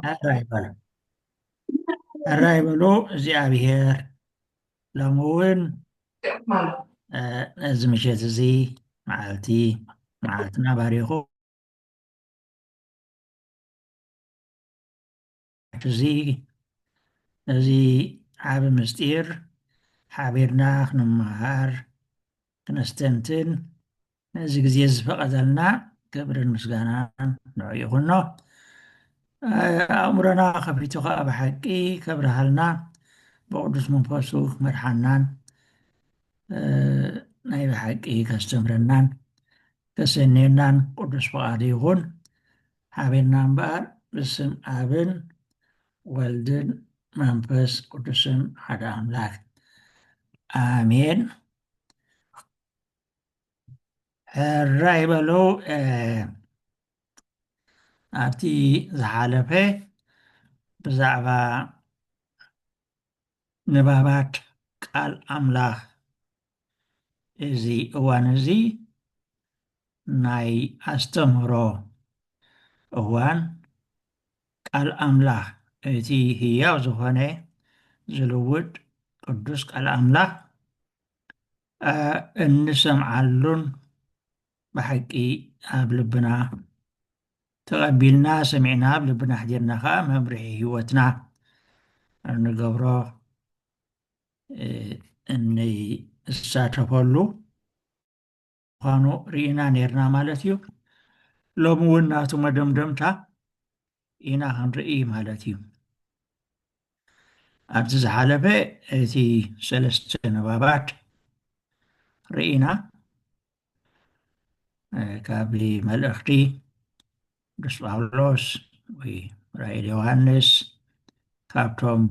ኣራይበሎ ኣራይበሎ እግዚኣብሔር ሎሚ እውን እዚ ምሸት እዚ መዓልትና ባሪኹ እዚ ዓብ ምስጢር ሓቢርና ክንመሃር ክነስተንትን ነዚ ግዜ ዝፈቐደልና ክብርን ምስጋናን ንዑ ይኹኖ። ኣእምሮና ከፊቱ ከዓ ብሓቂ ከብርሃልና ብቅዱስ መንፈሱ ክመርሓናን ናይ ብሓቂ ከስተምረናን ከሰንየናን ቅዱስ ፈቃዱ ይኹን። ሓቢርና እምበኣር ብስም ኣብን ወልድን መንፈስ ቅዱስን ሓደ ኣምላክ ኣሜን። ሕራይ በሎ ኣብቲ ዝሓለፈ ብዛዕባ ንባባት ቃል ኣምላኽ እዚ እዋን እዚ ናይ ኣስተምህሮ እዋን ቃል ኣምላኽ እቲ ህያው ዝኾነ ዝልውጥ ቅዱስ ቃል ኣምላኽ እንሰምዓሉን ብሓቂ ኣብ ልብና ተቐቢልና ሰሚዕና ኣብ ልብና ሕዲርና ከዓ መምርሒ ሂወትና እንገብሮ እንሳተፈሉ ምዃኑ ርኢና ነርና ማለት እዩ። ሎሚ እውን ናቱ መደምደምታ ኢና ክንርኢ ማለት እዩ። ኣብቲ ዝሓለፈ እቲ ሰለስተ ንባባት ርኢና ካብ መልእኽቲ ቅዱስ ጳውሎስ ወይ ራእይ ዮሃንስ ካብቶም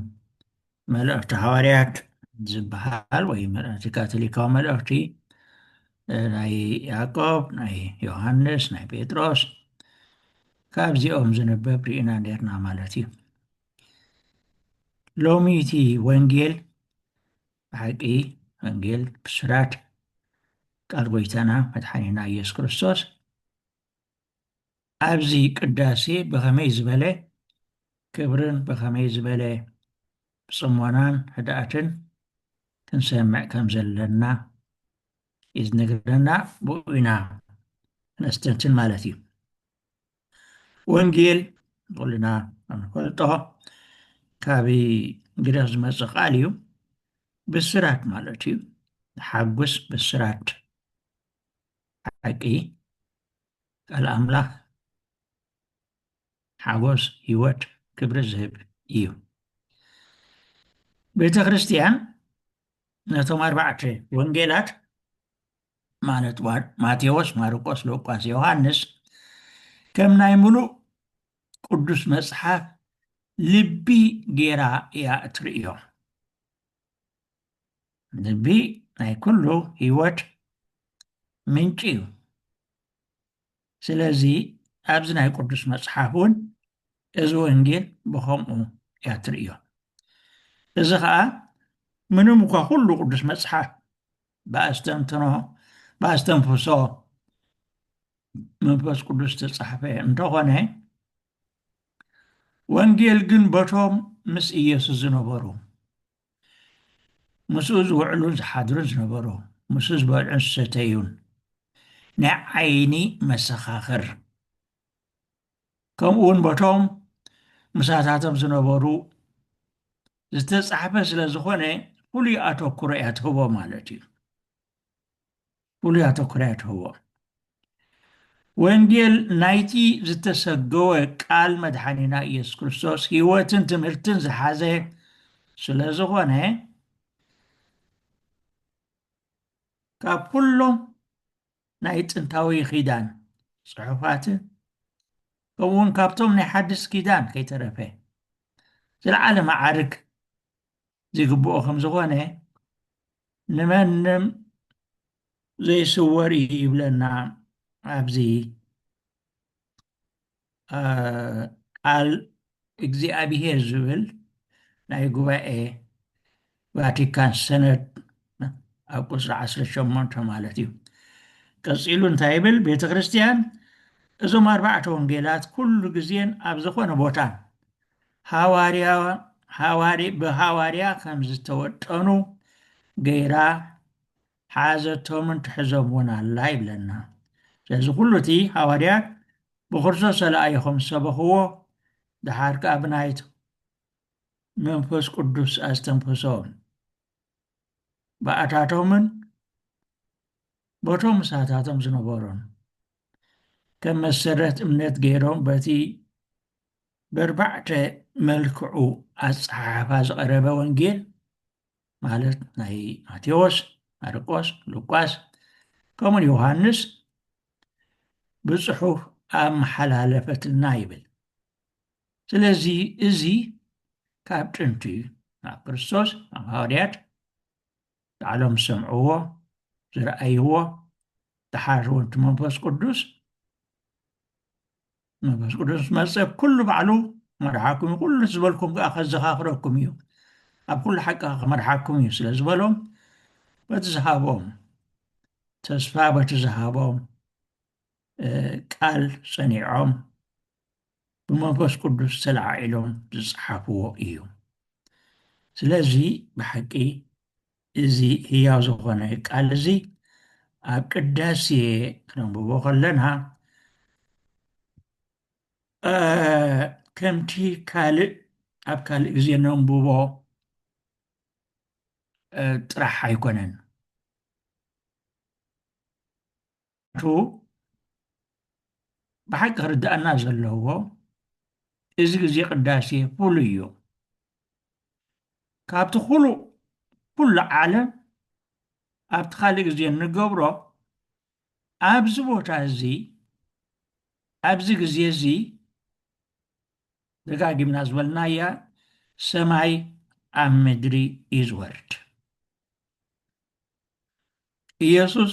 መልእኽቲ ሐዋርያት ዝበሃል ወይ መልእኽቲ ካቶሊካዊ መልእኽቲ ናይ ያዕቆብ፣ ናይ ዮሃንስ፣ ናይ ጴጥሮስ ካብዚኦም ዝንበብ ርኢና ነርና ማለት እዩ። ሎሚ እቲ ወንጌል ብሓቂ ወንጌል ብስራት ቃል ጎይታና መድሓኒና ኢየሱስ ክርስቶስ ኣብዚ ቅዳሴ ብኸመይ ዝበለ ክብርን ብኸመይ ዝበለ ብፅሞናን ህድኣትን ክንሰምዕ ከም ዘለና እዩ ዝነግረና። ብኡ ኢና ነስተንትን ማለት እዩ። ወንጌል ኩልና ንፈልጦ ካብ ግሪክ ዝመፅእ ቃል እዩ። ብስራት ማለት እዩ። ሓጎስ ብስራት ሓቂ ቃል ኣምላኽ ሓጎስ ሂወት ክብሪ ዝህብ እዩ። ቤተ ክርስቲያን ነቶም 4 ወንጌላት ማለት ማቴዎስ፣ ማርቆስ፣ ሉቃስ፣ ዮሃንስ ከም ናይ ሙሉእ ቅዱስ መፅሓፍ ልቢ ጌራ እያ እትርእዮ። ልቢ ናይ ኩሉ ሂወት ምንጪ እዩ። ስለዚ ኣብዚ ናይ ቅዱስ መፅሓፍ እውን እዚ ወንጌል ብከምኡ እያ እትርእዮ። እዚ ከዓ ምንም እኳ ኩሉ ቅዱስ መፅሓፍ ብኣስተንትኖ ብኣስተንፍሶ መንፈስ ቅዱስ ዝተፃሕፈ እንተኾነ ወንጌል ግን በቶም ምስ ኢየሱስ ዝነበሩ ምስኡ ዝውዕሉን ዝሓድሩን ዝነበሩ ምስኡ ዝበልዑን ዝሰተዩን ናይ ዓይኒ መሰኻኽር ከምኡውን በቶም ምሳታቶም ዝነበሩ ዝተፃሕፈ ስለ ዝኾነ ፍሉይ ኣተኩሮ እያ ትህቦ ማለት እዩ። ፍሉይ ኣተኩሮ እያ ትህቦ። ወንጌል ናይቲ ዝተሰገወ ቃል መድሓኒና ኢየሱስ ክርስቶስ ሂወትን ትምህርትን ዝሓዘ ስለ ዝኾነ ካብ ኩሎም ናይ ጥንታዊ ኪዳን ፅሑፋትን ከምኡውን ካብቶም ናይ ሓድስ ኪዳን ከይተረፈ ዝለዓለ ማዕርግ ዝግብኦ ከም ዝኾነ ንመንም ዘይስወር እዩ ይብለና ኣብዚ ቃል እግዚኣብሔር ዝብል ናይ ጉባኤ ቫቲካን ሰነድ ኣብ ቁፅሪ 18 ማለት እዩ። ቀፂሉ እንታይ ይብል? ቤተ ክርስቲያን እዞም 4 ወንጌላት ኩሉ ግዜን ኣብ ዝኾነ ቦታ ሃዋርያ ብሃዋርያ ከም ዝተወጠኑ ገይራ ሓዘቶምን ትሕዞም ኣላ ይብለና። ስለዚ ኩሉ እቲ ሃዋርያት ብክርስቶስ ተለኣይኹም ዝሰበኽዎ ድሓር ከዓ ብናይት መንፈስ ቅዱስ ኣስተንፈሶም በኣታቶምን ቦቶም ምሳታቶም ዝነበሮን ከም መሰረት እምነት ገይሮም በቲ ብኣርባዕተ መልክዑ ኣፀሓሕፋ ዝቐረበ ወንጌል ማለት ናይ ማቴዎስ፣ ማርቆስ፣ ሉቃስ ከምኡን ዮሃንስ ብፅሑፍ ኣመሓላለፈትና ይብል። ስለዚ እዚ ካብ ጥንቲ ናብ ክርስቶስ ኣብ ሃዋርያት ባዕሎም ዝሰምዕዎ ዝረኣይዎ ድሓር ወንቲ መንፈስ ቅዱስ መፀ ኩሉ ባዕሉ መርሓኩም እዩ፣ ኩሉ ዝበልኩም ከዓ ከዘኻኽረኩም እዩ፣ ኣብ ኩሉ ሓቂ ከመርሓኩም እዩ ስለ ዝበሎም በቲ ዝሃቦም ተስፋ በቲ ዝሃቦም ቃል ፀኒዖም ብመንፈስ ቅዱስ ተለዓዒሎም ዝፀሓፍዎ እዩ። ስለዚ ብሓቂ እዚ ህያው ዝኾነ ቃል እዚ ኣብ ቅዳሴ ክነንብቦ ከለና ከምቲ ኣብ ካልእ ግዜ ነንብቦ ጥራሕ ኣይኮነን። ብሓቂ ክርዳእና ዘለዎ እዚ ግዜ ቅዳሴ ፍሉይ እዩ። ካብቲ ኩሉ ዓለም ኣብቲ ካልእ ግዜ እንገብሮ ኣብዚ ቦታ እዚ ኣብዚ ግዜ እዚ ደጋጊምና ዝበልናያ ሰማይ ኣብ ምድሪ እዩ ዝወርድ። ኢየሱስ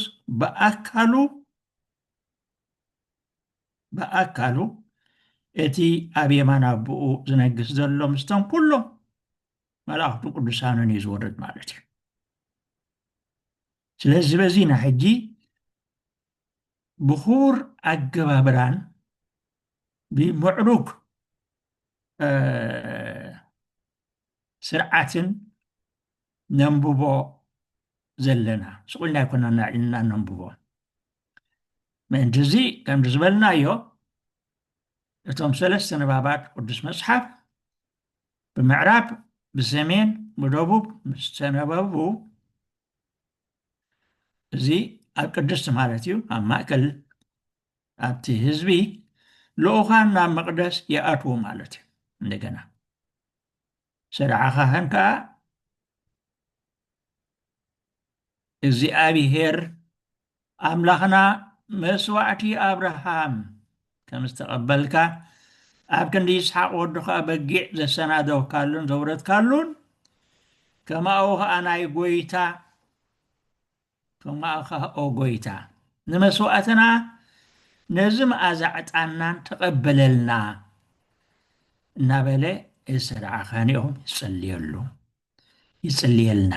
ብኣካሉ እቲ ኣብ የማን ኣቦኡ ዝነግስ ዘሎ ምስቶም ኩሎም መላእኽቱን ቅዱሳንን እዩ ዝወርድ ማለት እዩ። ስለዚ በዚና ሕጂ ብኽቡር ኣገባብራን ብምዕሩግ ስርዓትን ነንብቦ ዘለና ስቁልና ይኮና ናዕልና ነንብቦ ምእንቲ እዚ ከምቲ ዝበልናዮ እቶም ሰለስተ ንባባት ቅዱስ መፅሓፍ ብምዕራብ ብሰሜን ብደቡብ ምስ ተነበቡ እዚ ኣብ ቅድስቲ ማለት እዩ ኣብ ማእከል ኣብቲ ህዝቢ ልኡኻን ናብ መቅደስ ይኣትዉ ማለት እዩ። እንደገና ስርዓ ካህን ከዓ እግዚኣብሔር ኣምላኽና መስዋዕቲ ኣብርሃም ከም ዝተቐበልካ ኣብ ክንዲ ይስሓቅ ወድኻ በጊዕ ዘሰናደውካሉን ዘውረድካሉን ከማኡ ከዓ ናይ ጎይታ ከማኡ ጎይታ ንመስዋዕትና ነዚ መኣዛ ዕጣናን ተቐበለልና እናበለ ስርዓ ካህኒኦም ይፅልየልና።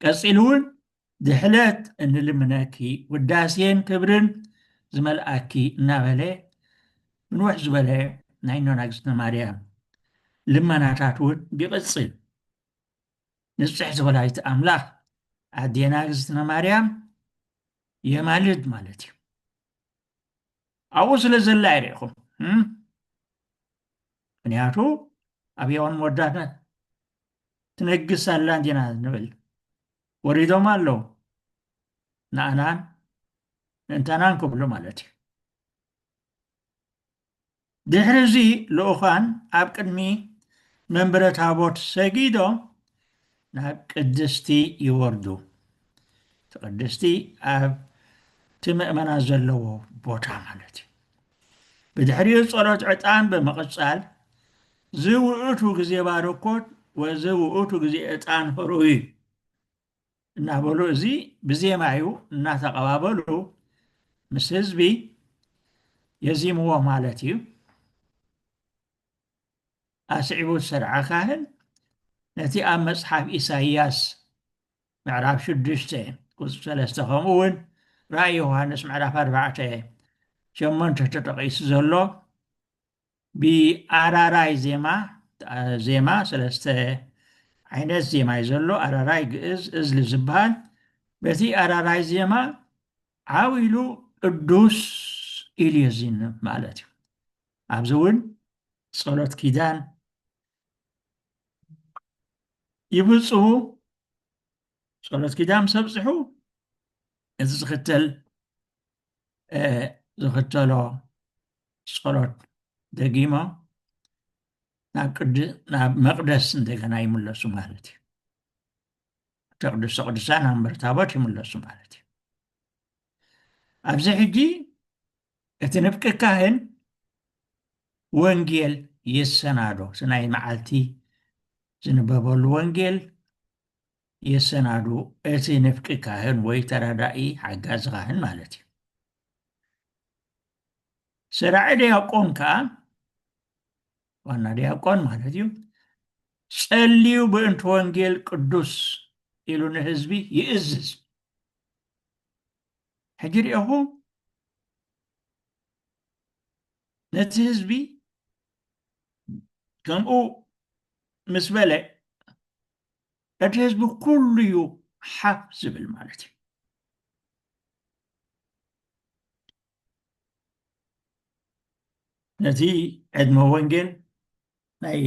ቀፂሉ እውን ድሕለት እንልምነኪ ውዳሴን ክብርን ዝመልኣኪ እናበለ ንውሕ ዝበለ ናይ እኖና እግዝእትነ ማርያም ልመናታት እውን ቢቕፅል ንፅሕ ዝበላይቲ ኣምላኽ ኣዴና እግዝእትነ ማርያም የማልድ ማለት እዩ። ኣብኡ ስለ ዘላ ይርኢኹም ምክንያቱ ኣብ ሔዋን መወዳት ትነግስ ኣላ እንዲና ንብል ወሪዶም ኣለዉ ንኣናን ምእንታናን ክብሉ ማለት እዩ። ድሕሪ እዚ ልኡኻን ኣብ ቅድሚ መንበረ ታቦት ሰጊዶም ናብ ቅድስቲ ይወርዱ። እቲ ቅድስቲ ኣብ እቲ ምእመናን ዘለዎ ቦታ ማለት እዩ። ብድሕሪኡ ጸሎት ዕጣን ብምቕጻል ዝውእቱ ግዜ ባርኮት ወዝውእቱ ግዜ ዕጣን ህሩይ እናበሉ እዚ ብዜማ እዩ እናተቐባበሉ ምስ ህዝቢ የዚምዎ ማለት እዩ። ኣስዒቡ ሰርዓ ካህን ነቲ ኣብ መፅሓፍ ኢሳይያስ ምዕራፍ 6 ቁፅሪ 3 ከምኡ እውን ራእይ ዮሃንስ ምዕራፍ 4 8 ተጠቒሱ ዘሎ ብኣራራይ ዜማ ሰለስተ ዓይነት ዜማ እዩ ዘሎ ኣራራይ ግዕዝ እዝሊ ዝበሃል በቲ ኣራራይ ዜማ ዓዊሉ ቅዱስ ኢሉ የዝንብ ማለት እዩ ኣብዚ እውን ጸሎት ኪዳን ይብፅሑ ጸሎት ኪዳን ምስ ኣብፅሑ እቲ ዝኽተሎ ጸሎት ደጊሞም ናብ መቅደስ እንደገና ይምለሱ ማለት እዩ ቅዱስ ቅዱሳን ኣብ መንበረ ታቦት ይምለሱ ማለት እዩ ኣብዚ ሕጂ እቲ ንፍቂ ካህን ወንጌል የሰናዶ ናይ መዓልቲ ዝንበበሉ ወንጌል የሰናዱ እቲ ንፍቂ ካህን ወይ ተራዳኢ ሓጋዚ ካህን ማለት እዩ ሰራዒ ዲያቆን ከዓ ዋና ዲያቆን ማለት እዩ ጸልዩ ብእንተ ወንጌል ቅዱስ ኢሉ ንህዝቢ ይእዝዝ ሕጂ ሪኢኹም ነቲ ህዝቢ ከምኡ ምስ በለ እቲ ህዝቢ ኩሉ እዩ ሓፍ ዝብል ማለት እዩ ነቲ ዕድመ ወንጌል ናይ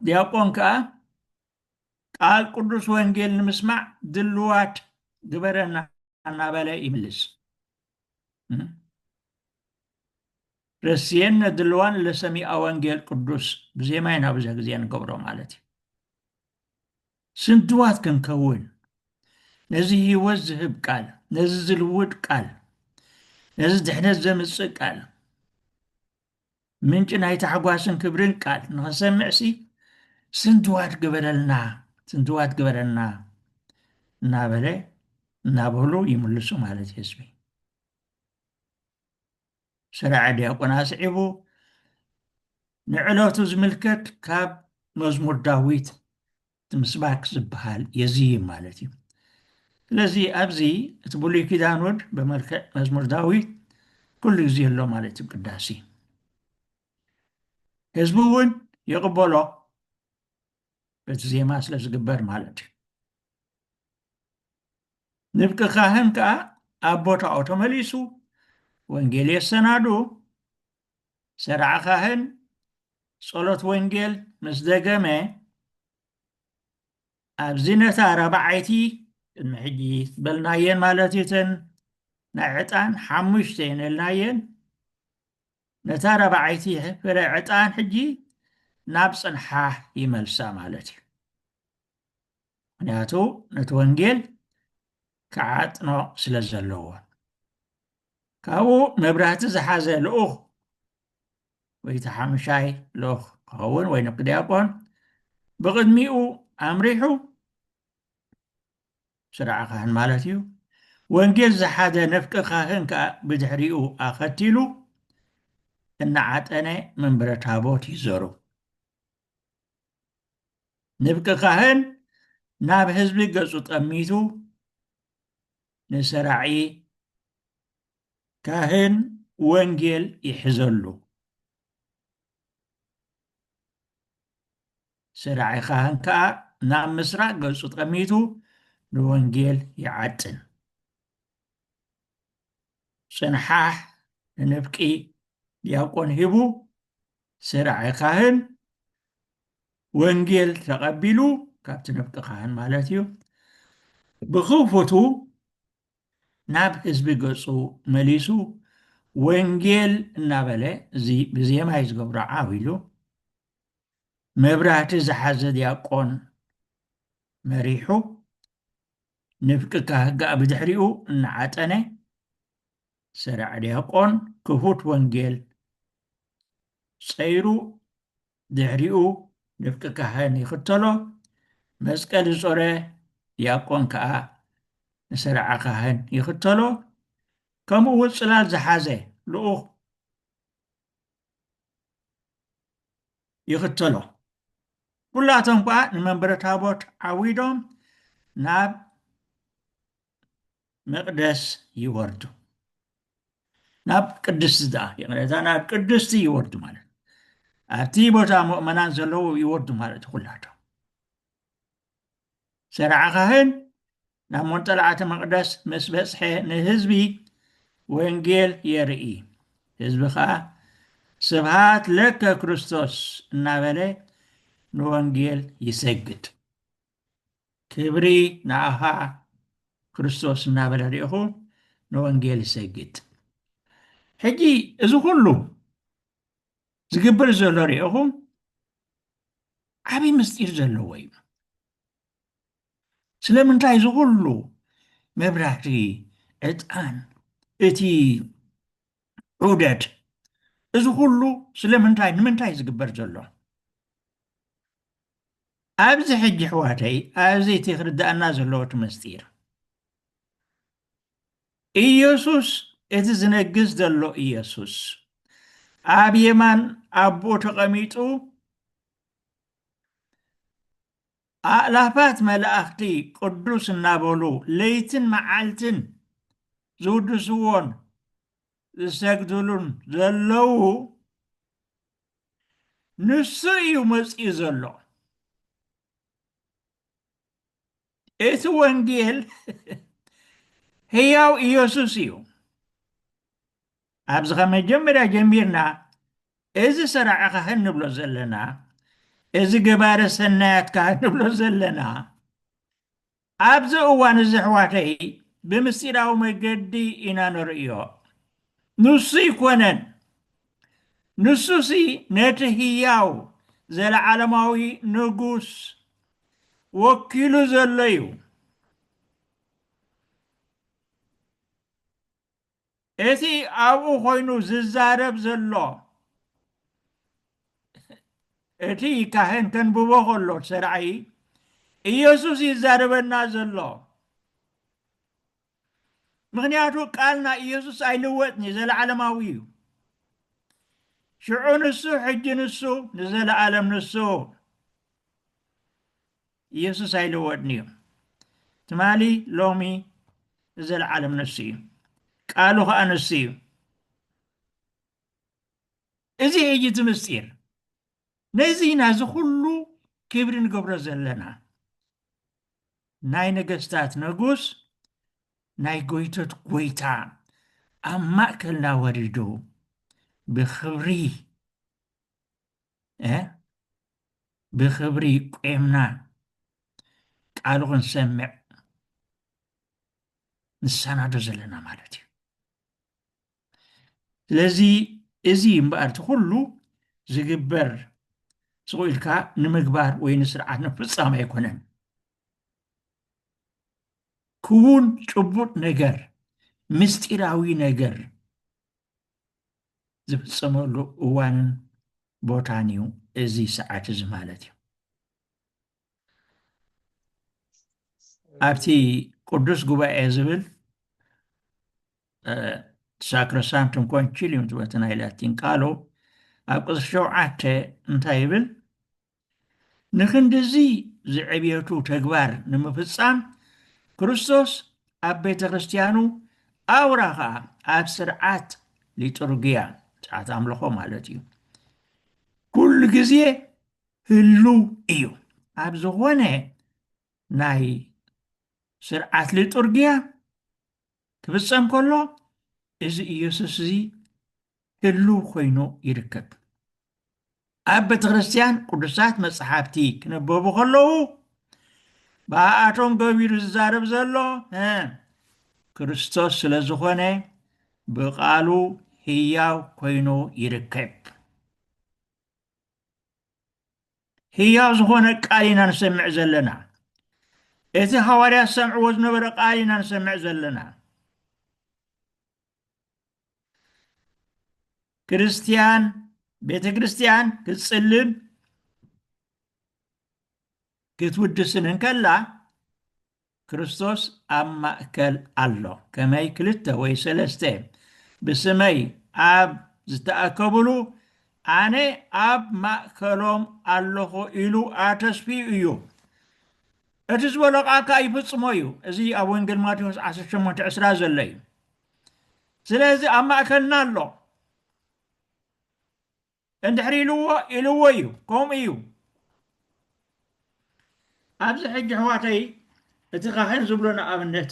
ዲያቆን ከዓ ቃል ቅዱስ ወንጌል ንምስማዕ ድልዋት ግበረና እናበለ ይምልስ ረስየነ ድልዋን ለሰሚዐ ወንጌል ቅዱስ ብዜማይ ናብ ብዙ ግዜ ንገብሮ ማለት እዩ ስንትዋት ክንከውን ነዚ ህይወት ዝህብ ቃል ነዚ ዝልውጥ ቃል ነዚ ድሕነት ዘምፅእ ቃል ምንጭ ናይ ታሕጓስን ክብርን ቃል ንኽሰምዕሲ ስንትዋት ግበረልና እናበሉ ይምልሱ ማለት ህዝቢ ስራዕ ዲያቆን ኣስዒቡ ንዕለቱ ዝምልከት ካብ መዝሙር ዳዊት ምስባክ ዝበሃል የዝይብ ማለት እዩ ስለዚ ኣብዚ እቲ ብሉይ ኪዳን ወድ ብመልክዕ መዝሙር ዳዊት ኩሉ ግዜ ኣሎ ማለት እዩ ቅዳሴ ህዝቢ እውን ይቕበሎ በቲ ዜማ ስለ ዝግበር ማለት እዩ ንፍቂ ካህን ከዓ ኣብ ቦታኡ ተመሊሱ ወንጌል የሰናዱ ሰርዓ ካህን ጸሎት ወንጌል ምስ ደገመ ኣብዚ ነታ ረባዓይቲ ቅድሚ ሕጂ በልናየን ማለት እተን ናይ ዕጣን 5 የነልናየን ነታ ረባዓይቲ ፍረ ዕጣን ሕጂ ናብ ፅንሓህ ይመልሳ ማለት እዩ ምክንያቱ ነቲ ወንጌል ክዓጥኖ ስለ ዘለዎ ካብኡ መብራህቲ ዝሓዘ ልኡኽ ወይ እቲ ሓሙሻይ ልኡኽ ክኸውን ወይ ንፍቂ ዲያቆን ብቅድሚኡ ኣምሪሑ ስርዓ ካህን ማለት እዩ ወንጌል ዝሓዘ ነፍቂ ካህን ከዓ ብድሕሪኡ ኣኸቲሉ እናዓጠነ መንበረ ታቦት ይዘሩ ንፍቂ ካህን ናብ ህዝቢ ገጹ ጠሚቱ ንሰራዒ ካህን ወንጌል ይሕዘሉ ሰራዒ ካህን ከዓ ናብ ምስራቅ ገጹ ጠሚቱ ንወንጌል ይዓጥን ፅንሓሕ ንንፍቂ ዲያቆን ሂቡ ሰራዒ ካህን ወንጌል ተቐቢሉ ካብቲ ንፍቂ ካህን ማለት እዩ ብኽፉቱ ናብ ህዝቢ ገጹ መሊሱ ወንጌል እናበለ እዚ ብዜማ እዩ ዝገብሮ ዓዊሉ መብራህቲ ዝሓዘ ዲያቆን መሪሑ ንፍቂ ካህን ከዓ ብድሕሪኡ እናዓጠነ ሰራዕ ዲያቆን ክፉት ወንጌል ፀይሩ ድሕሪኡ ንፍቂ ካህን ይኽተሎ መስቀል ዝጾረ ዲያቆን ከዓ ንሰራዓ ካህን ይኽተሎ ከምኡ እውን ጽላል ዝሓዘ ልኡኽ ይኽተሎ ኩላቶም ከዓ ንመንበረ ታቦት ዓዊዶም ናብ መቅደስ ይወርዱ ናብ ቅድስቲ ዳ የቕረታ ናብ ቅድስቲ ይወርዱ ማለት ኣብቲ ቦታ ምእመናን ዘለዉ ይወርዱ ማለት ኩላቶም ሰርዓ ካህን ናብ መንጠላዕተ መቅደስ ምስ በፅሐ ንህዝቢ ወንጌል የርኢ ህዝቢ ከዓ ስብሃት ለከ ክርስቶስ እናበለ ንወንጌል ይሰግድ ክብሪ ንዓኻ ክርስቶስ እናበለ ሪኢኹ ንወንጌል ይሰግድ ሕጂ እዚ ኩሉ ዝግበር ዘሎ ሪኢኹም ዓብይ ምስጢር ዘለዎ እዩ ስለምንታይ እዚ ኩሉ መብራህቲ ዕጣን እቲ ዑደት እዚ ኩሉ ስለምንታይ ንምንታይ ዝግበር ዘሎ ኣብዚ ሕጂ ሕዋተይ ኣብዚ እቲ ክርዳእና ዘለዎ እቲ ምስጢር ኢየሱስ እቲ ዝነግስ ዘሎ ኢየሱስ ኣብ የማን ኣቦ ተቐሚጡ ኣእላፋት መላእኽቲ ቅዱስ እናበሉ ለይትን መዓልትን ዝውድስዎን ዝሰግድሉን ዘለው ንሱ እዩ መፅኡ ዘሎ እቲ ወንጌል ህያው ኢየሱስ እዩ ኣብዚ ከመጀመርያ ጀሚርና እዚ ሰራዒ ካህን ንብሎ ዘለና እዚ ገባረ ሰናያት ካህን ንብሎ ዘለና ኣብዚ እዋን እዚ ኣሕዋተይ ብምስጢራዊ መገዲ ኢና ንርእዮ ንሱ ይኮነን ንሱሲ ነቲ ህያው ዘለዓለማዊ ንጉስ ወኪሉ ዘሎ እዩ እቲ ኣብኡ ኮይኑ ዝዛረብ ዘሎ እቲ ካህን ከንብቦ ከሎ ሰራዒ ኢየሱስ ይዛረበና ዘሎ ምክንያቱ ቃልና ኢየሱስ ኣይልወጥን ዘለዓለማዊ እዩ ሽዑ ንሱ ሕጂ ንሱ ንዘለዓለም ንሱ ኢየሱስ ኣይልወጥን እዩ ትማሊ ሎሚ ንዘለዓለም ንሱ እዩ ቃሉ ከዓ ንሱ እዩ እዚ ሕጂ እቲ ምስጢር ነዚ ናዚ ኩሉ ክብሪ ንገብሮ ዘለና ናይ ነገስታት ንጉስ ናይ ጎይቶት ጎይታ ኣብ ማእከልና ወሪዱ ብክብሪ ቆምና ቃሉ ክንሰምዕ ንሰናዶ ዘለና ማለት እዩ ስለዚ እዚ እምበኣርቲ ኩሉ ዝግበር ስቑኢልካ ንምግባር ወይ ንስርዓት ንፍፃም ኣይኮነን ክውን ጭቡጥ ነገር ምስጢራዊ ነገር ዝፍፀመሉ እዋንን ቦታን እዩ እዚ ሰዓት እዚ ማለት እዩ ኣብቲ ቅዱስ ጉባኤ ዝብል ሳክሮሳንቱም ኮንቺሊዮም ዝበቲ ናይ ላቲን ቃሉ ኣብ ቁፅሪ 7 እንታይ ይብል ንክንዲዚ ዝዕብየቱ ተግባር ንምፍፃም ክርስቶስ ኣብ ቤተ ክርስቲያኑ ኣውራ ከዓ ኣብ ስርዓት ሊጡርግያ ስርዓት ኣምልኾ ማለት እዩ ኩሉ ግዜ ህሉ እዩ ኣብ ዝኾነ ናይ ስርዓት ሊጡርግያ ክፍፀም ከሎ እዚ ኢየሱስ እዚ ህሉ ኮይኑ ይርከብ ኣብ ቤተ ክርስቲያን ቅዱሳት መፅሓፍቲ ክነበቡ ከለዉ ብኣቶም ገቢሩ ዝዛረብ ዘሎ ክርስቶስ ስለ ዝኾነ ብቃሉ ህያው ኮይኑ ይርከብ ህያው ዝኾነ ቃል ኢና ንሰምዕ ዘለና እቲ ሐዋርያት ሰምዕዎ ዝነበረ ቃል ኢና ንሰምዕ ዘለና ክርስቲያን ቤተ ክርስቲያን ክትፅልም ክትውድስን እንከላ ክርስቶስ ኣብ ማእከል ኣሎ ከመይ 2 ወይ 3 ብስመይ ኣብ ዝተኣከብሉ ኣነ ኣብ ማእከሎም ኣለኹ ኢሉ ኣተስፊዩ እዩ እቲ ዝበሎ ቃል ከዓ ይፍፅሞ እዩ እዚ ኣብ ወንጌል ማቴዎስ 18:20 ዘሎ እዩ ስለዚ ኣብ ማእከልና ኣሎ እንድሕሪ ኢልዎ እዩ ከምኡ እዩ ኣብዚ ሕጂ ኣሕዋተይ እቲ ካህን ዝብሎ ንኣብነት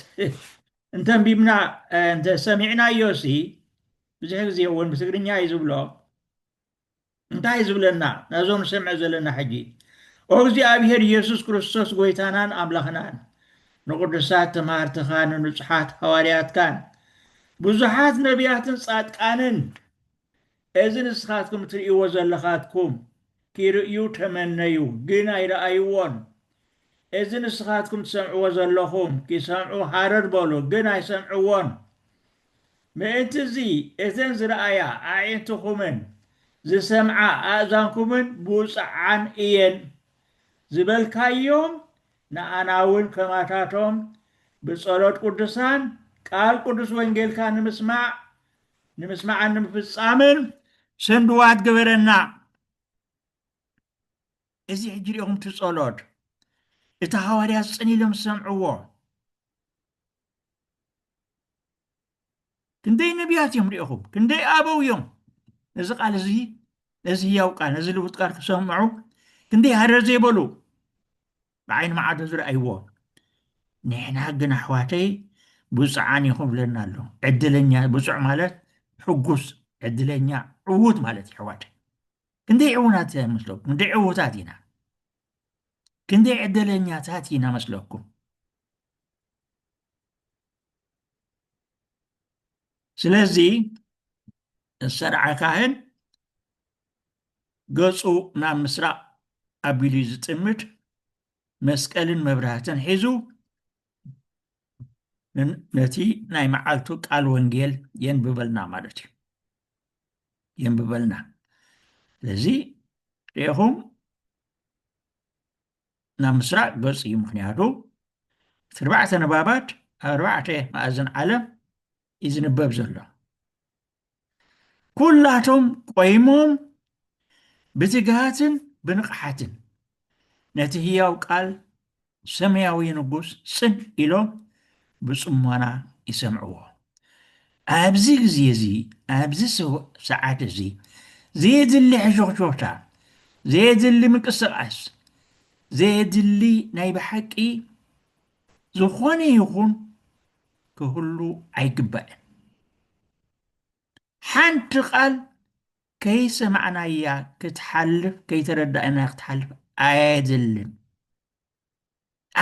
እንተንቢብና እንተሰሚዕናዮ ብዙሕ ግዜ እውን ብትግርኛ እዩ ዝብሎ እንታይ ዝብለና ናዞም ንሰምዕ ዘለና ሕጂ ኦ እግዚኣብሔር ኢየሱስ ክርስቶስ ጎይታናን ኣምላኽናን ንቅዱሳት ተማሃርትኻ ንንጹሓት ሃዋርያትካን ብዙሓት ነቢያትን ጻድቃንን እዚ ንስኻትኩም ትርእይዎ ዘለኻትኩም ክርእዩ ተመነዩ ግን ኣይረኣይዎን እዚ ንስኻትኩም ትሰምዕዎ ዘለኹም ክሰምዑ ሃረር በሉ ግን ኣይሰምዕዎን ምእንቲ እዚ እተን ዝረኣያ ኣዒንትኹምን ዝሰምዓ ኣእዛንኩምን ብውፅዓን እየን ዝበልካዮም ንኣና እውን ከማታቶም ብጸሎት ቅዱሳን ቃል ቅዱስ ወንጌልካ ንምስማዕን ንምፍጻምን ስንድዋት ግበረና እዚ ሕጂ ሪኢኹም እቲ ጸሎት እቲ ሃዋርያት ጽኒኢሎም ዝሰምዕዎ ክንደይ ነቢያት እዮም ሪኢኹም ክንደይ ኣበው እዮም ነዚ ቃል እዚ ነዚ ህያው ቃል ነዚ ልውጥ ቃል ክሰምዑ ክንደይ ሃረር ዘይበሉ ብዓይኒ መዓዶ ዝረኣይዎ ንሕና ግን ኣሕዋተይ ብፁዓን ይኹም ብለና ኣሎ ዕድለኛ ብፁዕ ማለት ሕጉስ ዕድለኛ ዕዉት ማለት እዩ ኣሕዋተይ ክንደይ ዕዉናት መስለኩም ክንደይ ዕዉታት ኢና ክንደይ ዕድለኛታት ኢና መስለኩም ስለዚ ዝሰርዓይ ካህን ገፁ ናብ ምስራቅ ኣቢሉ ዝጥምት መስቀልን መብራህትን ሒዙ ነቲ ናይ መዓልቱ ቃል ወንጌል የንብበልና ማለት እዩ የንብበልና ስለዚ ሪኢኹም ናብ ምስራቅ ገፅ እዩ ምክንያቱ እቲ 4 ንባባት ኣብ 4 ማእዝን ዓለም እዩ ዝንበብ ዘሎ ኩላቶም ቆይሞም ብትግሃትን ብንቕሓትን ነቲ ህያው ቃል ሰማያዊ ንጉስ ጽን ኢሎም ብጽሞና ይሰምዕዎ ኣብዚ ግዜ እዚ ኣብዚ ሰዓት እዚ ዘየድሊ ሕሾኽሾኽታ ዘየድሊ ምንቅስቓስ ዘየድሊ ናይ ብሓቂ ዝኾነ ይኹን ክህሉ ኣይግባእን ሓንቲ ቃል ከይሰማዕናያ ክትሓልፍ ከይተረዳእና ክትሓልፍ ኣየድልን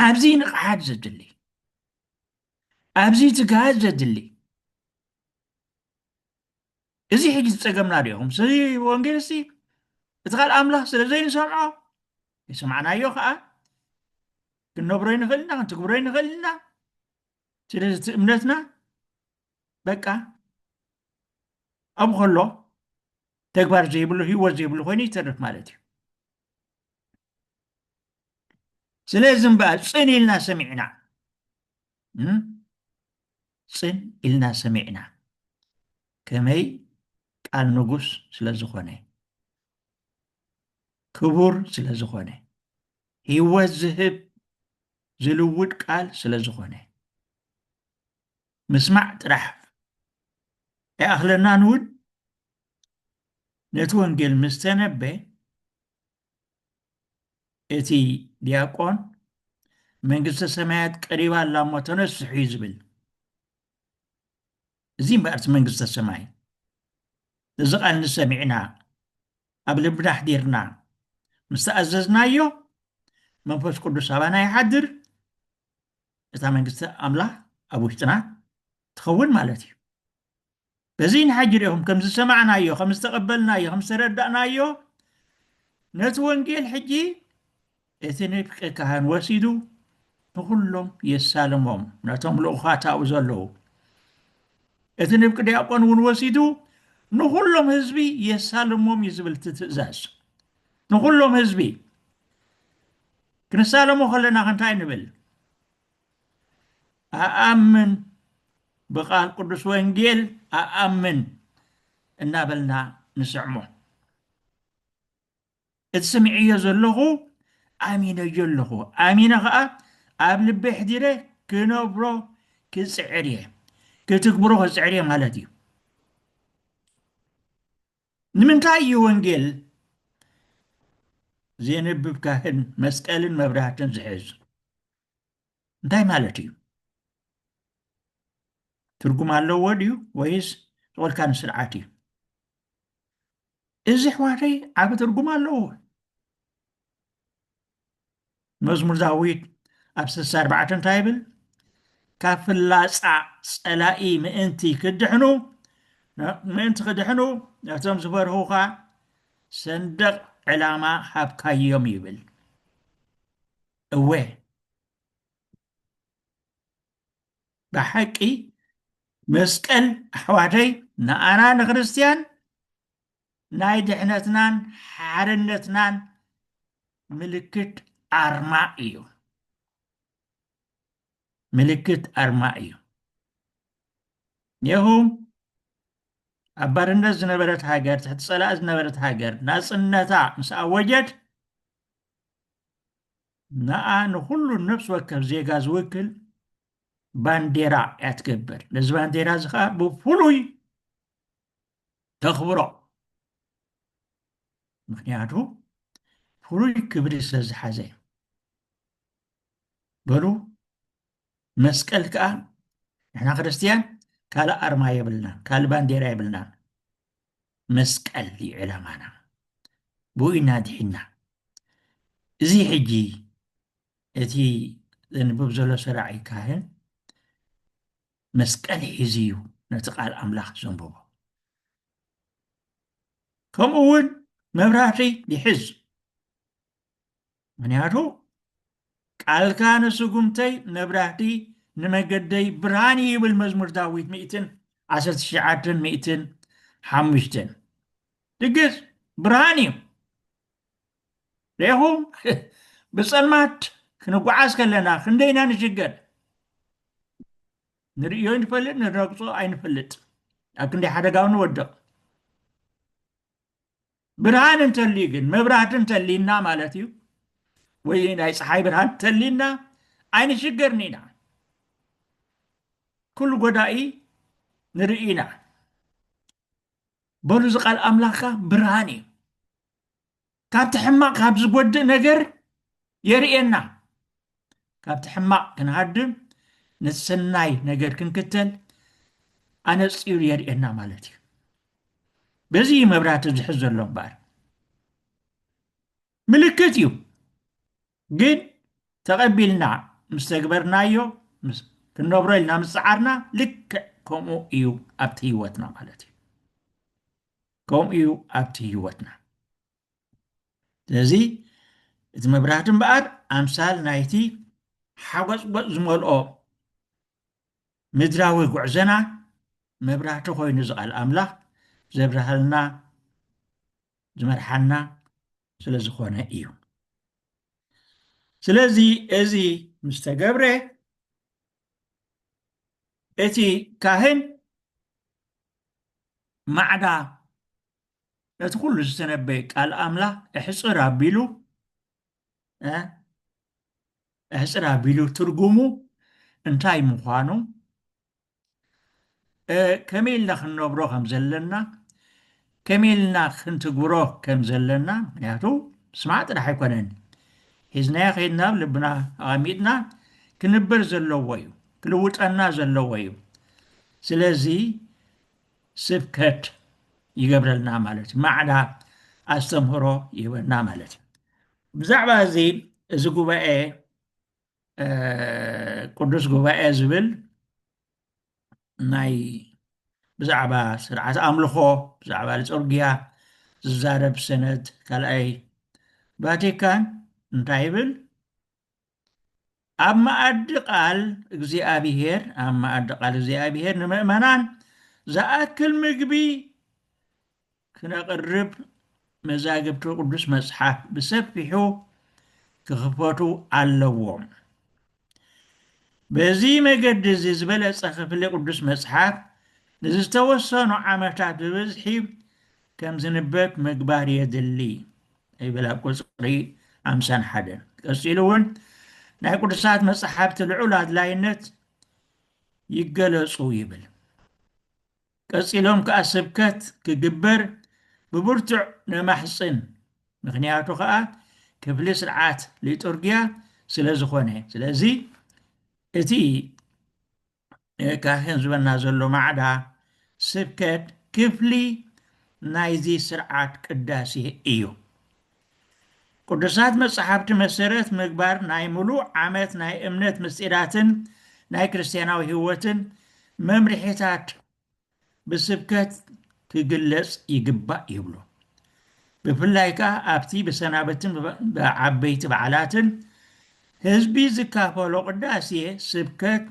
ኣብዚ ንቕሓት ዘድሊ ኣብዚ ትግሃት ዘድሊ እዚ ሕጂ ዝፀገምና ሪኢኹም ስለ ወንጌል እስቲ እቲ ካልእ ኣምላኽ ስለ ዘይንሰምዖ ይሰማዕናዮ ከዓ ክንነብሮ ይንኽእል ኢና ክንትግብሮ ይንኽእል ኢና ስለዚ እቲ እምነትና በቃ ኣብኡ ከሎ ተግባር ዘይብሉ ህይወት ዘይብሉ ኮይኑ ይተርፍ ማለት እዩ ስለዚ እምበኣር ጽን ኢልና ሰሚዕና ጽን ኢልና ሰሚዕና ከመይ ቃል ንጉስ ስለ ዝኾነ ክቡር ስለ ዝኾነ ህይወት ዝህብ ዝልውጥ ቃል ስለ ዝኾነ ምስማዕ ጥራሕ ኣይኣኽለናን እውን ነቲ ወንጌል ምስ ተነበየ እቲ ዲያቆን መንግስተ ሰማያት ቀሪባ ኣላ እሞ ተነስሑ እዩ ዝብል እዚ እምበኣርቲ መንግስተ ሰማይ እዚ ቃል ንሰሚዕና ኣብ ልብና ሕዲርና ምስ ተኣዘዝናዮ መንፈስ ቅዱስ ኣባና ይሓድር እታ መንግስቲ ኣምላኽ ኣብ ውሽጥና ትኸውን ማለት እዩ በዚ ንሓጂ ሪኢኹም ከም ዝሰማዕናዮ ከም ዝተቐበልናዮ ከም ዝተረዳእናዮ ነቲ ወንጌል ሕጂ እቲ ንፍቂ ካህን ወሲዱ ንኩሎም የሳልሞም ነቶም ልኡኻት ኣብኡ ዘለዉ እቲ ንፍቂ ዲያቆን እውን ወሲዱ ንኩሎም ህዝቢ የሳልሞም እዩ ዝብል ትእዛዝ ንኩሎም ህዝቢ ክንሳለሞ ከለና እንታይ ንብል ኣኣምን ብቃል ቅዱስ ወንጌል ኣኣምን እናበልና ንስዕሞ እቲ ሰሚዕዮ ዘለኹ ኣሚነዮ ኣለኹ ኣሚነ ከዓ ኣብ ልበይ ሕዲረ ክነብሮ ክፅዕር እየ ክትግብሮ ክፅዕር እየ ማለት እዩ ንምንታይ እዩ ወንጌል ዘየነብብ ካህን መስቀልን መብራህትን ዝሕዝ? እንታይ ማለት እዩ? ትርጉም ኣለዎ ድዩ ወይስ ዝቆልካ ንስርዓት እዩ? እዚ ኣሕዋተይ ዓብ ትርጉም ኣለዎ። መዝሙር ዳዊት ኣብ 64 እንታይ ይብል? ካብ ፍላፃ ፀላኢ ምእንቲ ክድሕኑ ነቶም ዝፈርሁኻ ሰንደቕ ዕላማ ሃብካዮም ይብል። እወ ብሓቂ መስቀል ኣሕዋተይ ንኣና ንክርስቲያን ናይ ድሕነትናን ሓርነትናን ምልክት ኣርማ እዩ። ምልክት ኣርማ እዩ። ይኹም ኣብ ባርነት ዝነበረት ሃገር ትሕቲ ፀላእ ዝነበረት ሃገር ናፅነታ ምስ ኣወጀት ንኣ ንኩሉ ነፍሲ ወከፍ ዜጋ ዝውክል ባንዴራ እያ ትገብር። ነዚ ባንዴራ እዚ ከዓ ብፍሉይ ተኽብሮ። ምክንያቱ ፍሉይ ክብሪ ስለ ዝሓዘ። በሉ መስቀል ከዓ ንሕና ክርስቲያን ካልእ ኣርማ የብልናን፣ ካልእ ባንዴራ የብልናን። መስቀል እዩ ዕላማና። ብኡ ኢና ድሒና። እዚ ሕጂ እቲ ዘንብብ ዘሎ ሰራዒ ካህን መስቀል ሒዙ እዩ ነቲ ቃል ኣምላኽ ዘንብቦ። ከምኡ እውን መብራህቲ ይሕዝ። ምክንያቱ ቃልካ ንስጉምተይ መብራህቲ ንመገደይ ብርሃን ይብል መዝሙር ዳዊት 119:105 ድግስ ብርሃን እዩ። ሪኢኹም ብፀልማት ክንጓዓዝ ከለና ክንደይና ንሽገር? ንርእዮ ንፈልጥ ንረግፆ ኣይንፈልጥ። ኣብ ክንደይ ሓደጋው ንወድቕ። ብርሃን እንተልዩ ግን መብራህቲ እንተልይና ማለት እዩ ወይ ናይ ፀሓይ ብርሃን እንተልይና ኣይንሽገርን ኢና። ኩሉ ጎዳኢ ንርኢ ኢና። በሉ ዝቃል ኣምላኽካ ብርሃን እዩ። ካብቲ ሕማቕ ካብ ዝጎድእ ነገር የርእየና። ካብቲ ሕማቕ ክንሃድም ነቲ ሰናይ ነገር ክንክተል ኣነፂሩ የርእየና ማለት እዩ። በዚ መብራህቲ ዝሕዝ ዘሎ እምበር ምልክት እዩ። ግን ተቐቢልና ምስ ተግበርናዮ ክንነብሮ ኢልና ምስ ፀዓርና ልክዕ ከምኡ እዩ ኣብቲ ህይወትና ማለት እዩ። ከምኡ እዩ ኣብቲ ህይወትና። ስለዚ እቲ መብራህቲ እምበኣር ኣምሳል ናይቲ ሓጎፅጎፅ ዝመልኦ ምድራዊ ጉዕዘና መብራህቲ ኮይኑ ዝቃል ኣምላኽ ዘብርሃልና ዝመርሓና ስለ ዝኾነ እዩ። ስለዚ እዚ ምስ ተገብረ እቲ ካህን ማዕዳ ነቲ ኩሉ ዝተነበየ ቃል ኣምላኽ እሕፅር ኣቢሉ ትርጉሙ እንታይ ምዃኑ ከመይ ኢልና ክንነብሮ ከም ዘለና ከመይ ኢልና ክንትግብሮ ከም ዘለና። ምክንያቱ ስማዕ ጥራሕ ኣይኮነን ሒዝናዮ ከይድና ልብና ኣቐሚጥና ክንበር ዘለዎ እዩ፣ ክልውጠና ዘለዎ እዩ። ስለዚ ስብከት ይገብረልና ማለት እዩ። ማዕዳ ኣስተምህሮ ይህበና ማለት እዩ። ብዛዕባ እዚ ጉባኤ ቅዱስ ጉባኤ ዝብል ናይ ብዛዕባ ስርዓት ኣምልኾ ብዛዕባ ልፅርግያ ዝዛረብ ሰነድ ካልኣይ ቫቲካን እንታይ ይብል? ኣብ መኣዲ ቃል እግዚኣብሔር ንምእመናን ዝኣክል ምግቢ ክነቅርብ መዛግብቲ ቅዱስ መፅሓፍ ብሰፊሑ ክኽፈቱ ኣለዎም። በዚ መገዲ እዚ ዝበለፀ ክፍሊ ቅዱስ መፅሓፍ ንዝተወሰኑ ዓመታት ብብዝሒ ከም ዝንበብ ምግባር የድሊ ይብል ኣብ ቁፅሪ 51። ቀፂሉ እውን ናይ ቅዱሳት መፅሓፍቲ ልዑል ኣድላይነት ይገለፁ ይብል። ቀፂሎም ከዓ ስብከት ክግበር ብብርቱዕ ነማሕፅን ምክንያቱ ከዓ ክፍሊ ስርዓት ሊጡርግያ ስለ ዝኾነ ስለዚ እቲ ካህን ዝበና ዘሎ ማዕዳ ስብከት ክፍሊ ናይዚ ስርዓት ቅዳሴ እዩ ቅዱሳት መጽሓፍቲ መሰረት ምግባር ናይ ሙሉእ ዓመት ናይ እምነት ምስጢራትን ናይ ክርስቲያናዊ ህይወትን መምርሒታት ብስብከት ክግለጽ ይግባእ ይብሉ ብፍላይ ከዓ ኣብቲ ብሰናበትን ብዓበይቲ በዓላትን ህዝቢ ዝካፈሎ ቅዳሴ ስብከት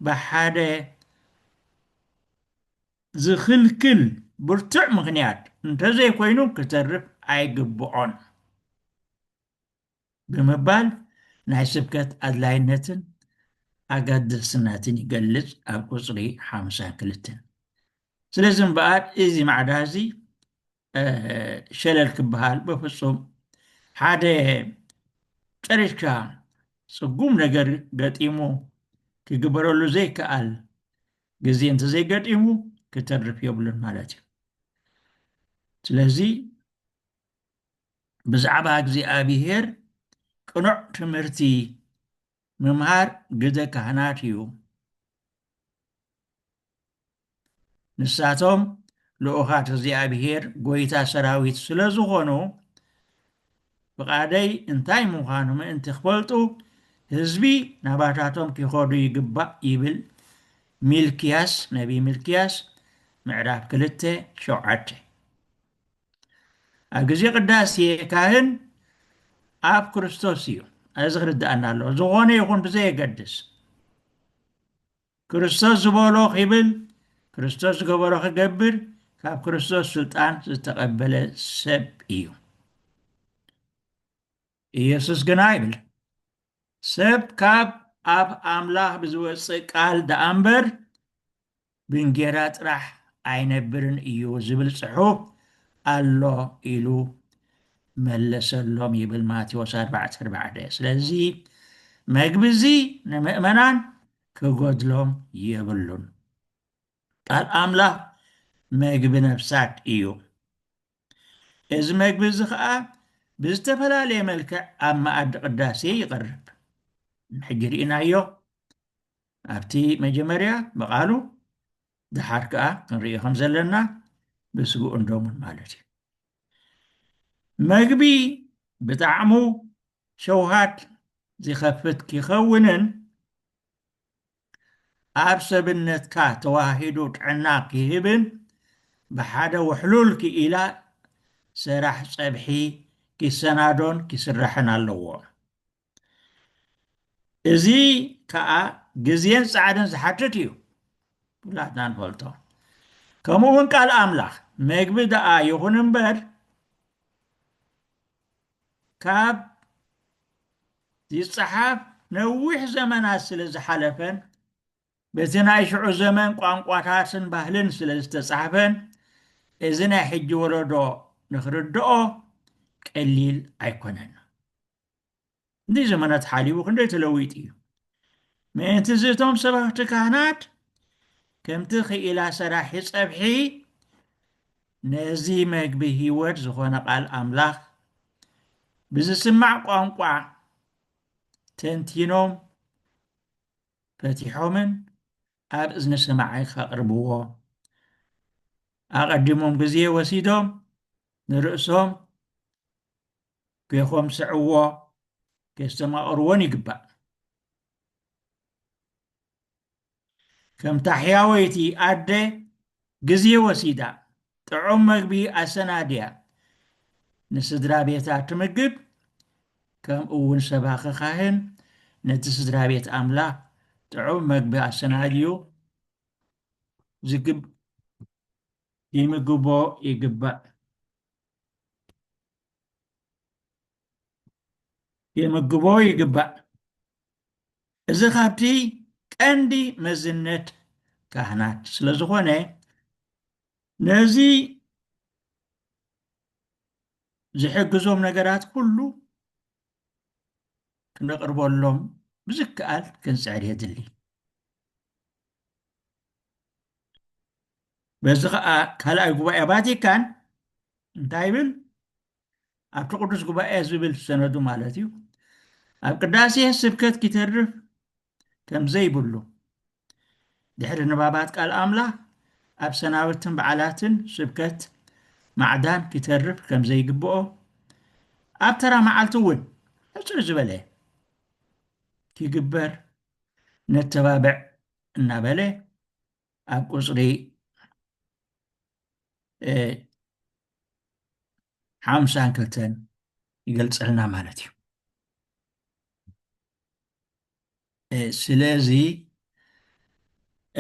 ብሓደ ዝኽልክል ብርቱዕ ምክንያት እንተዘይኮይኑ ክተርፍ ኣይግብኦን ብምባል ናይ ስብከት ኣድላይነትን ኣገዳስነትን ይገልጽ ኣብ ቁፅሪ 52 ስለዚ እምበኣር እዚ ማዕዳ እዚ ሸለል ክበሃል ብፍጹም ሓደ ጨሪሽካ ጽጉም ነገር ገጢሙ ክግበረሉ ዘይከኣል ግዜ እንተዘይገጢሙ ክተርፍ የብሉን ማለት እዩ ስለዚ ብዛዕባ እግዚኣብሔር ቅኑዕ ትምህርቲ ምምሃር ግደ ካህናት እዩ ንሳቶም ልኡኻት እግዚኣብሔር ጎይታ ሰራዊት ስለ ዝኾኑ ብቓደይ እንታይ ምዃኑ ምእንቲ ክፈልጡ ህዝቢ ናባታቶም ክኸዱ ይግባእ ይብል ሚልክያስ ነቢ ሚልክያስ ምዕራፍ 2:7 ኣብ ግዜ ቅዳሴ ካህን ኣብ ክርስቶስ እዩ እዚ ክርዳእና ኣለዎ ዝኾነ ይኹን ብዘየገድስ ክርስቶስ ዝበሎ ክብል ክርስቶስ ዝገበሮ ክገብር ካብ ክርስቶስ ስልጣን ዝተቐበለ ሰብ እዩ ኢየሱስ ግና ይብል ሰብ ካብ ኣብ ኣምላኽ ብዝወፅእ ቃል ደኣ እምበር ብእንጌራ ጥራሕ ኣይነብርን እዩ ዝብል ጽሑፍ ኣሎ ኢሉ መለሰሎም ይብል ማቴዎስ 4:4 ስለዚ መግቢ እዚ ንምእመናን ክጎድሎም የብሉን ቃል ኣምላኽ መግቢ ነፍሳት እዩ እዚ መግቢ እዚ ከዓ ብዝተፈላለየ መልክዕ ኣብ መኣዲ ቅዳሴ ይቐርብ ሕጂ ርኢናዮ ኣብቲ መጀመርያ በቓሉ ድሓር ከዓ ክንሪኦ ከም ዘለና ብስጉእ እንዶሙን ማለት እዩ መግቢ ብጣዕሙ ሸውሃት ዝኸፍት ክኸውንን ኣብ ሰብነትካ ተዋሂዱ ጥዕና ክህብን ብሓደ ውሕሉል ክኢላ ስራሕ ፀብሒ ክሰናዶን ክስራሕን ኣለዎ እዚ ከዓ ግዜን ፃዕርን ዝሓትት እዩ ብላትና ንፈልጦ ከምኡውን ቃል ኣምላኽ መግቢ ደኣ ይኹን እምበር ካብ ዝፀሓፍ ነዊሕ ዘመናት ስለ ዝሓለፈን በቲ ናይ ሽዑ ዘመን ቋንቋታትን ባህልን ስለ ዝተፃሕፈን እዚ ናይ ሕጂ ወለዶ ንኽርድኦ ቀሊል ኣይኮነን እንዲ ዘመናት ሓሊቡ ክንደይ ተለዊጥ እዩ ምእንቲ ዝእቶም ሰባኽቲ ካህናት ከምቲ ክኢላ ሰራሒ ፀብሒ ነዚ መግቢ ህይወት ዝኾነ ቃል ኣምላኽ ብዝስማዕ ቋንቋ ተንቲኖም ፈቲሖምን ኣብ እዝኒ ሰማዓይ ከቕርብዎ ኣቐዲሞም ግዜ ወሲዶም ንርእሶም ገይኾም ስዕዎ ከስተማቕርዎን ይግባእ ከምታ ሕያወይቲ ኣደ ግዜ ወሲዳ ጥዑም መግቢ ኣሰናድያ ንስድራ ቤታ ትምግብ ከምኡ እውን ሰባኺ ካህን ነቲ ስድራ ቤት ኣምላኽ ጥዑም መግቢ ኣሰናድዩ ይምግቦ ይግባእ እዚ ካብቲ ቀንዲ መዝነት ካህናት ስለ ዝኾነ ነዚ ዝሕግዞም ነገራት ኩሉ ክነቕርበሎም ብዝከኣል ክንፅዕር የድሊ በዚ ከዓ ካልኣይ ጉባኤ ቫቲካን እንታይ ይብል ኣብቲ ቅዱስ ጉባኤ ዝብል ሰነዱ ማለት እዩ ኣብ ቅዳሴ ስብከት ክተርፍ ከም ዘይብሉ ድሕሪ ንባባት ቃል ኣምላኽ ኣብ ሰናብትን በዓላትን ስብከት ማዕዳን ክተርፍ ከም ዘይግብኦ ኣብ ተራ መዓልቲ እውን ሕፅር ዝበለ ክግበር ነተባብዕ እናበለ ኣብ ቁፅሪ 52 ይገልፀልና ማለት እዩ ስለዚ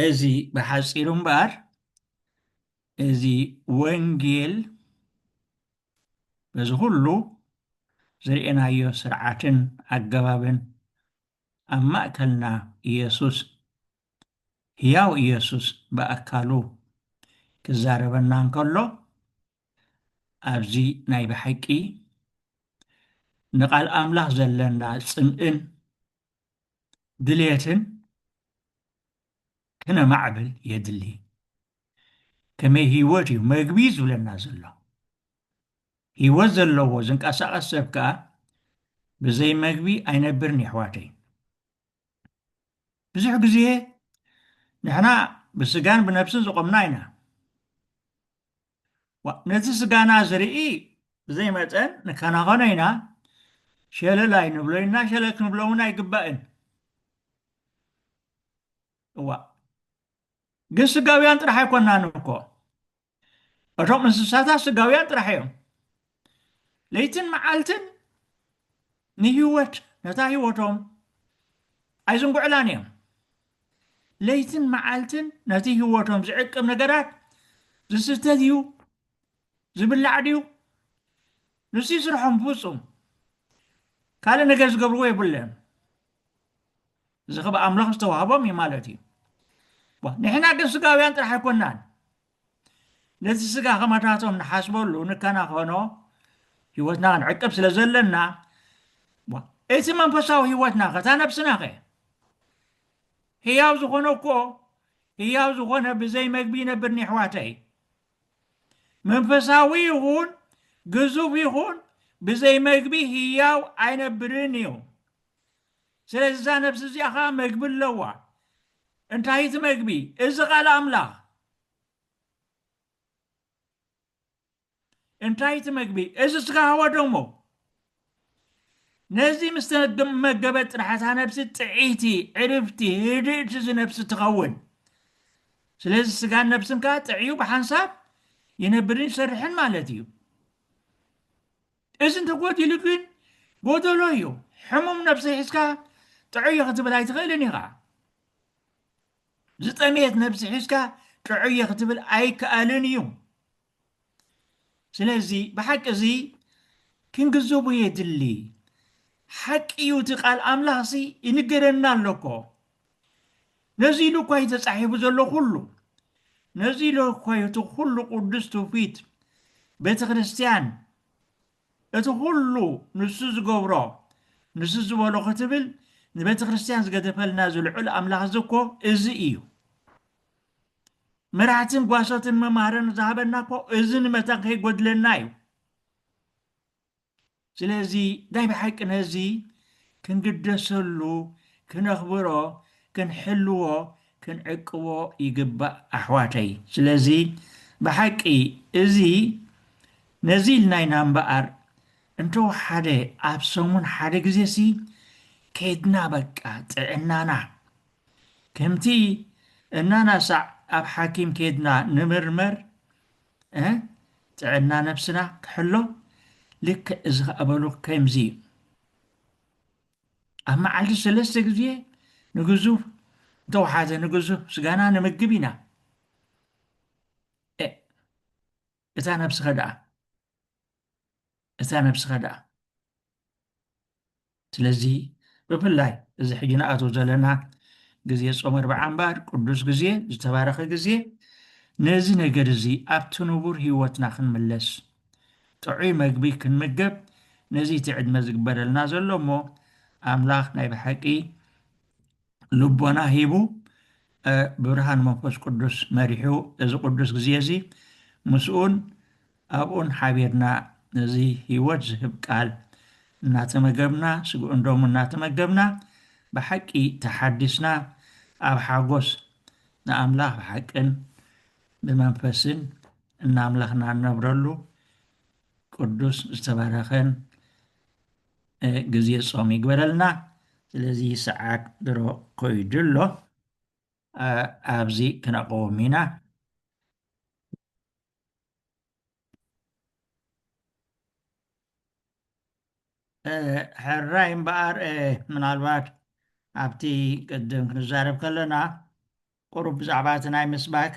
እዚ ብሓፂሩ እምበር እዚ ወንጌል በዚ ኩሉ ዘርእየናዮ ስርዓትን ኣገባብን ኣብ ማእከልና ኢየሱስ ህያው ኢየሱስ ብኣካሉ ክዛረበና እንከሎ ኣብዚ ናይ ብሓቂ ንቓል ኣምላኽ ዘለና ፅምእን ድልየትን ክነማዕብል የድሊ ከመይ ሂወት እዩ መግቢ ዝብለና ዘሎ ሂወት ዘለዎ ዝንቀሳቐስ ሰብ ከዓ ብዘይ መግቢ ኣይነብርን ኣሕዋተይ ብዙሕ ግዜ ንሕና ብስጋን ብነፍስን ዝቆምና ኢና ነቲ ስጋና ዝርኢ ብዘይ መጠን ንከናኸኖ ኢና ሸለላይ ንብሎ ኢና ሸለ ክንብሎ እውን ኣይግባእን እዋ ግን ስጋውያን ጥራሕ ኣይኮናን እኮ እቶም እንስሳታት ስጋውያን ጥራሕ እዮም ለይትን መዓልትን ንሂወት ነታ ሂወቶም ኣይዝንጉዕላን እዮም ለይትን መዓልትን ነቲ ሂወቶም ዝዕቅብ ነገራት ዝስተ ድዩ ዝብላዕ ድዩ ንሱ ይስርሖም ፍፁም ካልእ ነገር ዝገብርዎ የብለን እዚ ኸ ብኣምላኽ ዝተዋህቦም እዩ ማለት እዩ ንሕና ግን ስጋውያን ጥራሕ ኣይኮናን ነቲ ስጋ ከመታቶም ንሓስበሉ ንከናኸኖ ሂወትና ክንዕቅብ ስለ ዘለና እቲ መንፈሳዊ ሂወትና ከታ ነብስና ኸ ህያው ዝኾነ እኮ ህያው ዝኾነ ብዘይ መግቢ ይነብርኒ ኣሕዋተይ መንፈሳዊ ይኹን ግዙፍ ይኹን ብዘይ መግቢ ህያው ኣይነብርን እዩ ስለዚ እዛ ነብሲ እዚኣ ከዓ መግቢ ኣለዋ እንታይ እቲ መግቢ እዚ ቃል ኣምላኽ እንታይ እቲ መግቢ እዚ ስጋ ሃወደሞ ነዚ ምስ ተመገበት ጥራሕታ ነብሲ ጥዒቲ ዕርፍቲ ህድእቲ ዝነብሲ ትኸውን ስለዚ ስጋን ነብስን ከዓ ጥዕዩ ብሓንሳብ ይነብርን ይሰርሕን ማለት እዩ እዚ እንተጎዲሉ ግን ጎደሎ እዩ ሕሙም ነብሲ ሒዝካ ጥዑይ ክትብል ኣይትኽእልን ኢኻ ዝጠሜት ነብሲ ሒዝካ ጥዑይ ክትብል ኣይከኣልን እዩ ስለዚ ብሓቂ እዚ ክንግዘቡ የድሊ ሓቂ እዩ እቲ ቃል ኣምላኽ ሲ ይንገረና ኣለኮ ነዚ ኢሉ እኳ እዩ ተፃሒፉ ዘሎ ኩሉ ነዚ ኢሉ እኳ እቲ ኩሉ ቅዱስ ትውፊት ቤተ ክርስቲያን እቲ ኩሉ ንሱ ዝገብሮ ንሱ ዝበሎ ክትብል ንቤተ ክርስቲያን ዝገደፈልና ዝልዑል ኣምላኽ ዝኮ እዚ እዩ መራሕትን ጓሶትን መማህርን ዝሃበና እኮ እዚ ንመጠን ከይጎድለና እዩ ስለዚ ናይ ብሓቂ ነዚ ክንግደሰሉ ክነኽብሮ ክንሕልዎ ክንዕቅቦ ይግባእ ኣሕዋተይ ስለዚ ብሓቂ እዚ ነዚ ኢልና ኢና እምበኣር እንተወሓደ ኣብ ሰሙን ሓደ ግዜ ሲ ከይድና በቃ ጥዕናና ከምቲ እናናሳዕ ኣብ ሓኪም ከይድና ንምርመር ጥዕና ነብስና ክሕሎ ልክዕ እዚ ከኣበሉ ከምዚ ኣብ መዓልቲ 3 ግዜ ንግዙፍ እንተወሓደ ንግዙፍ ስጋና ንምግብ ኢና እታ ነብስኸ ደኣ ስለዚ ብፍላይ እዚ ሕጂ ንኣትዎ ዘለና ግዜ ጾም 40 እምበር ቅዱስ ግዜ ዝተባረኸ ግዜ ነዚ ነገር እዚ ኣብቲ ንቡር ሂወትና ክንምለስ ጥዑይ መግቢ ክንምገብ ነዚ እቲ ዕድመ ዝግበረልና ዘሎ እሞ ኣምላኽ ናይ ብሓቂ ልቦና ሂቡ ብብርሃን መንፈስ ቅዱስ መሪሑ እዚ ቅዱስ ግዜ እዚ ምስኡን ኣብኡን ሓቢርና ነዚ ሂወት ዝህብ ቃል እናተመገብና ስግኡን ደሙን እናተመገብና ብሓቂ ተሓዲስና ኣብ ሓጎስ ንኣምላኽ ብሓቅን ብመንፈስን እናምለኽና ንነብረሉ ቅዱስ ዝተባረኸን ግዜ ጾም ይግበረልና። ስለዚ ሰዓት ድሮ ኮይዱ ኣሎ ኣብዚ ክነቕውም ኢና። ሕራይ እምበኣር ምናልባት ኣብቲ ቅድም ክንዛረብ ከለና ቁሩብ ብዛዕባ እቲ ናይ ምስባክ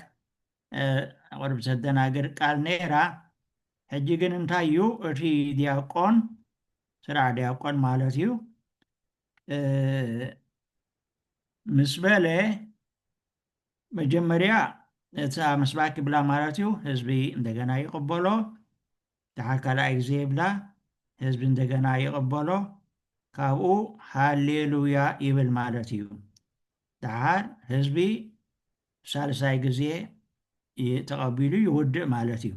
ቁሩብ ዘደናግር ቃል ነይራ። ሕጂ ግን እንታይ እዩ እቲ ዲያቆን ስራሕ ዲያቆን ማለት እዩ ምስ በለ መጀመርያ እቲ ምስባክ ይብላ ማለት እዩ። ህዝቢ እንደገና ይቕበሎ። ድሓር ካልኣይ ግዜ ይብላ፣ ህዝቢ እንደገና ይቕበሎ። ካብኡ ሃሌሉያ ይብል ማለት እዩ። ድሓር ህዝቢ ሳልሳይ ግዜ ተቐቢሉ ይውድእ ማለት እዩ።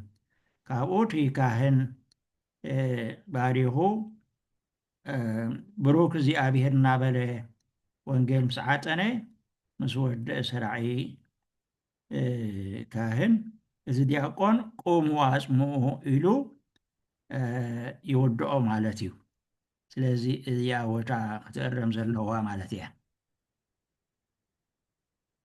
ካብኡ እቲ ካህን ባሪኹ ብሩክ እግዚኣብሔር እናበለ ወንጌል ምስ ዓጠነ ምስ ወድአ ሰራዒ ካህን እዚ ዲያቆን ቁሙ ኣጽምዑ ኢሉ ይውድኦ ማለት እዩ። ስለዚ እዚኣ ቦታ ክትእረም ዘለዋ ማለት እያ።